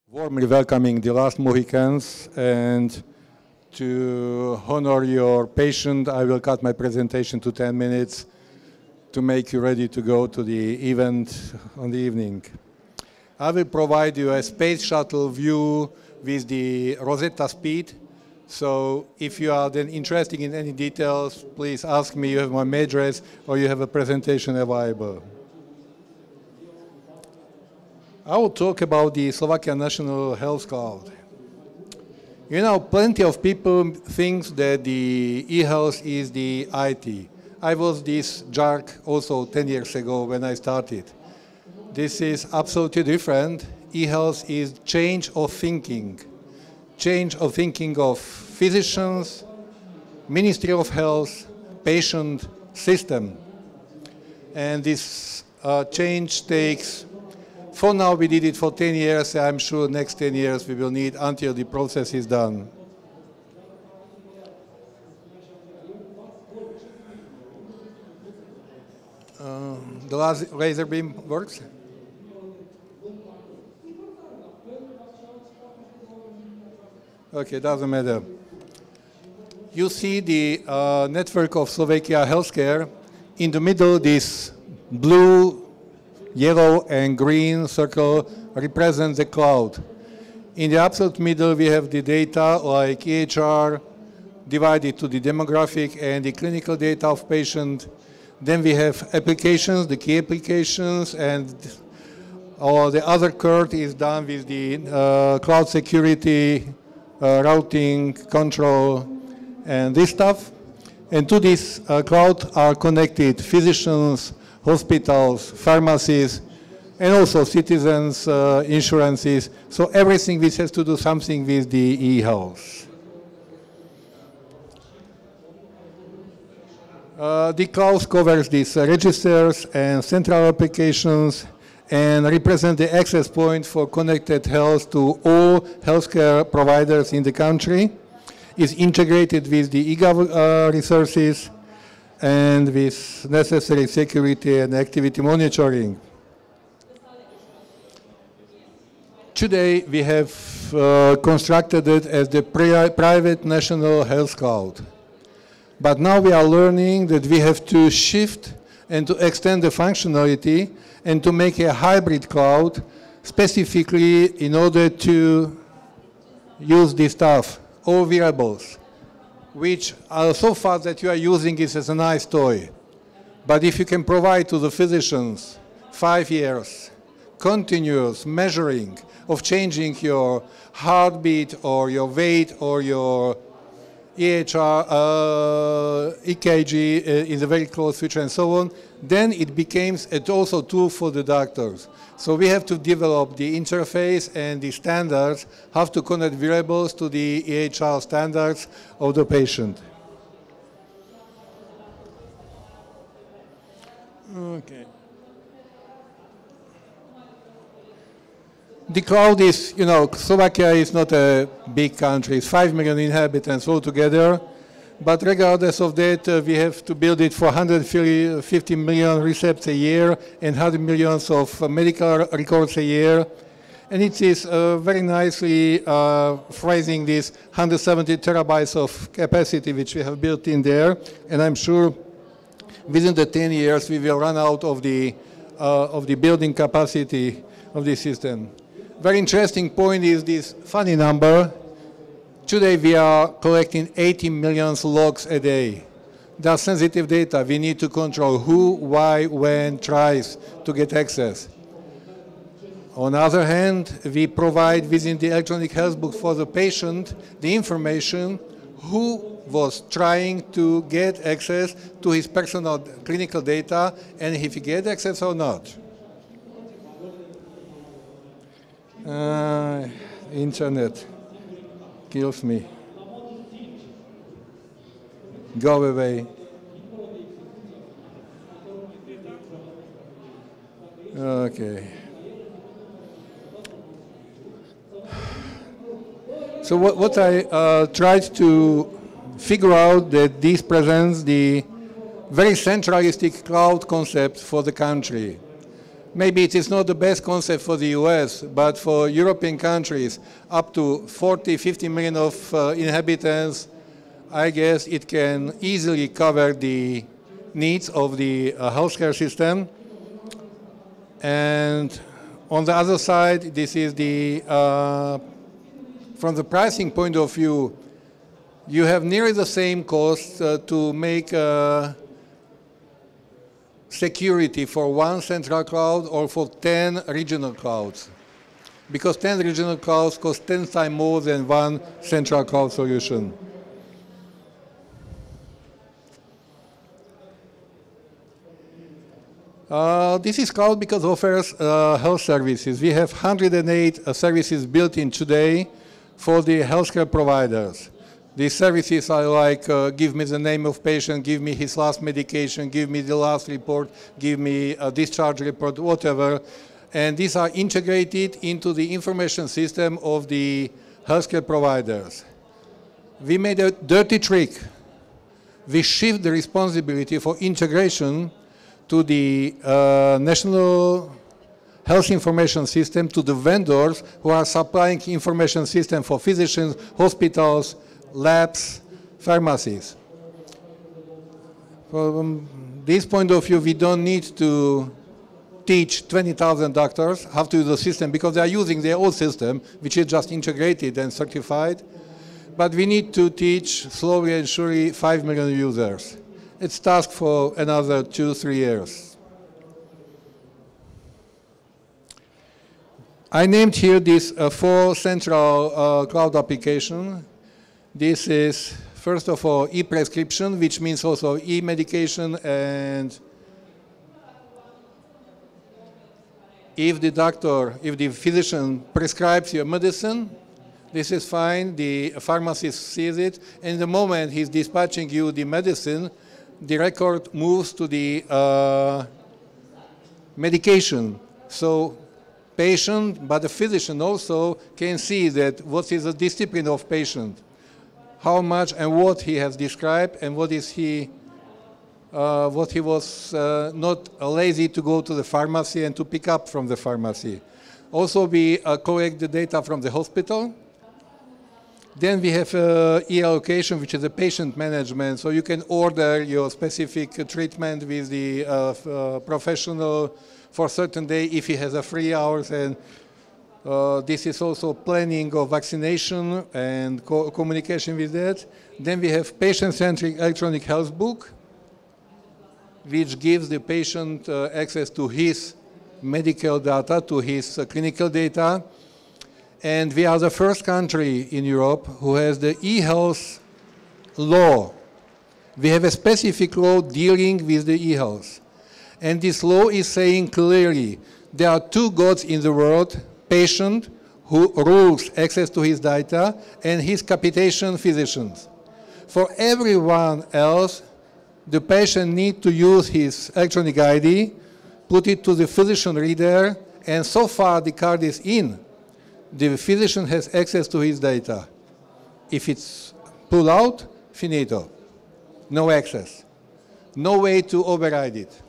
Warmly welcoming the last Mohicans, and to honor your patience, I will cut my presentation to 10 minutes to make you ready to go to the event on the evening. I will provide you a space shuttle view with the Rosetta speed. So if you are then interested in any details, please ask me. You have my address or you have a presentation available. I will talk about the Slovakia National Health Cloud. You know, plenty of people think that the e-health is the IT. I was this jerk also 10 years ago when I started. This is absolutely different. E-health is change of thinking of physicians, Ministry of Health, patient system. And this change takes, for now we did it for 10 years, I'm sure next 10 years we will need until the process is done. The last laser beam works? Okay, doesn't matter. You see the network of Slovakia healthcare. In the middle, this blue, yellow, and green circle represents the cloud. In the absolute middle, we have the data like EHR divided to the demographic and the clinical data of patient. Then we have applications, the key applications, and all the other curve is done with the cloud security, routing, control, and this stuff. And to this cloud are connected physicians, hospitals, pharmacies, and also citizens, insurances. So everything which has to do something with the e-health. The cloud covers these registers and central applications and represent the access point for connected health to all healthcare providers in the country. Is integrated with the eGov resources and with necessary security and activity monitoring. Today we have constructed it as the private national health cloud. But now we are learning that we have to shift and to extend the functionality and to make a hybrid cloud specifically in order to use this stuff, all variables, which are so far that you are using it as a nice toy. But if you can provide to the physicians 5 years, continuous measuring of changing your heartbeat or your weight or your EHR, EKG in the very close future and so on, then it becomes also a tool for the doctors. So we have to develop the interface and the standards, how to connect variables to the EHR standards of the patient. Okay. The cloud is, you know, Slovakia is not a big country. It's 5 million inhabitants altogether. But regardless of that, we have to build it for 150 million receipts a year and 100 millions of medical records a year. And it is very nicely phrasing this 170 terabytes of capacity which we have built in there. And I'm sure within the 10 years we will run out of the building capacity of the system. Very interesting point is this funny number. Today we are collecting 80 million logs a day. That's sensitive data. We need to control who, why, when tries to get access. On the other hand, we provide within the electronic health book for the patient the information who was trying to get access to his personal clinical data and if he get access or not. Internet kills me. Go away. Okay. So what I tried to figure out that this presents the very centralistic cloud concept for the country. Maybe it is not the best concept for the US, but for European countries, up to 40, 50 million of inhabitants, I guess it can easily cover the needs of the healthcare system. And on the other side, this is the, from the pricing point of view, you have nearly the same cost to make security for one central cloud or for 10 regional clouds. Because 10 regional clouds cost 10 times more than one central cloud solution. This is cloud because it offers health services. We have 108 services built in today for the healthcare providers. These services are like, give me the name of patient, give me his last medication, give me the last report, give me a discharge report, whatever. And these are integrated into the information system of the healthcare providers. We made a dirty trick. We shift the responsibility for integration to the National Health Information System, to the vendors who are supplying information system for physicians, hospitals, labs, pharmacies. From this point of view, we don't need to teach 20,000 doctors how to use the system because they are using their own system, which is just integrated and certified. But we need to teach slowly and surely 5 million users. It's task for another 2-3 years. I named here these 4 central cloud applications. This is, first of all, e-prescription, which means also e-medication, and if the physician prescribes your medicine, this is fine, the pharmacist sees it, and the moment he's dispatching you the medicine, the record moves to the medication. So patient, but the physician also can see that what is the discipline of patient, how much and what he has described, and what he was not lazy to go to the pharmacy and to pick up from the pharmacy. Also, we collect the data from the hospital. Then we have e-allocation, which is a patient management. So you can order your specific treatment with the professional for a certain day if he has a free hours. And this is also planning of vaccination and communication with that. Then we have patient-centric electronic health book, which gives the patient access to his medical data, to his clinical data. And we are the first country in Europe who has the e-health law. We have a specific law dealing with the e-health. And this law is saying clearly, there are 2 gods in the world, patient, who rules access to his data, and his capitation physicians. For everyone else, the patient needs to use his electronic ID, put it to the physician reader, and so far the card is in. The physician has access to his data. If it's pulled out, finito. No access. No way to override it.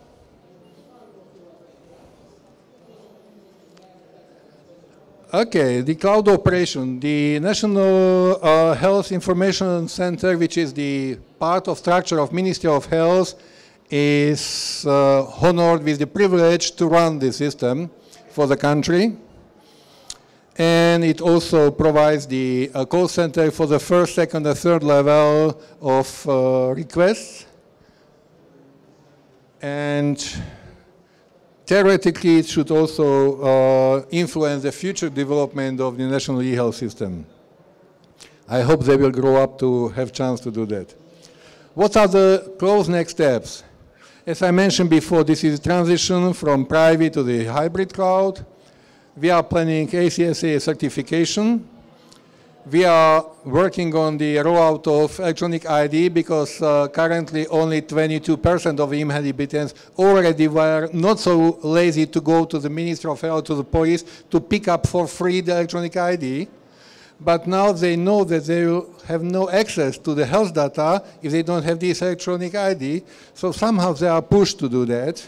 Okay, the cloud operation. The National Health Information Center, which is the part of structure of Ministry of Health, is honored with the privilege to run the system for the country. And it also provides the call center for the first, second, and third level of requests. And theoretically, it should also influence the future development of the national e-health system. I hope they will grow up to have a chance to do that. What are the close next steps? As I mentioned before, this is a transition from private to the hybrid cloud. We are planning ACSA certification. We are working on the rollout of electronic ID because currently only 22% of inhabitants already were not so lazy to go to the Ministry of Health, to the police, to pick up for free the electronic ID. But now they know that they will have no access to the health data if they don't have this electronic ID. So somehow they are pushed to do that.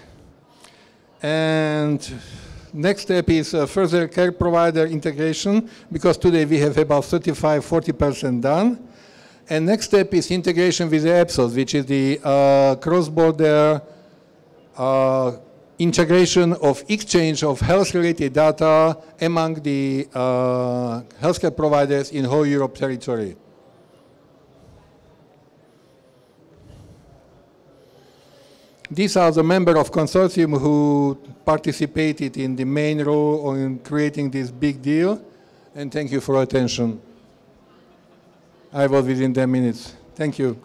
And next step is further care provider integration, because today we have about 35–40% done. And next step is integration with the EPSOS, which is the cross-border integration of exchange of health-related data among the healthcare providers in whole Europe territory. These are the members of consortium who participated in the main role in creating this big deal. And thank you for your attention. I was within 10 minutes. Thank you.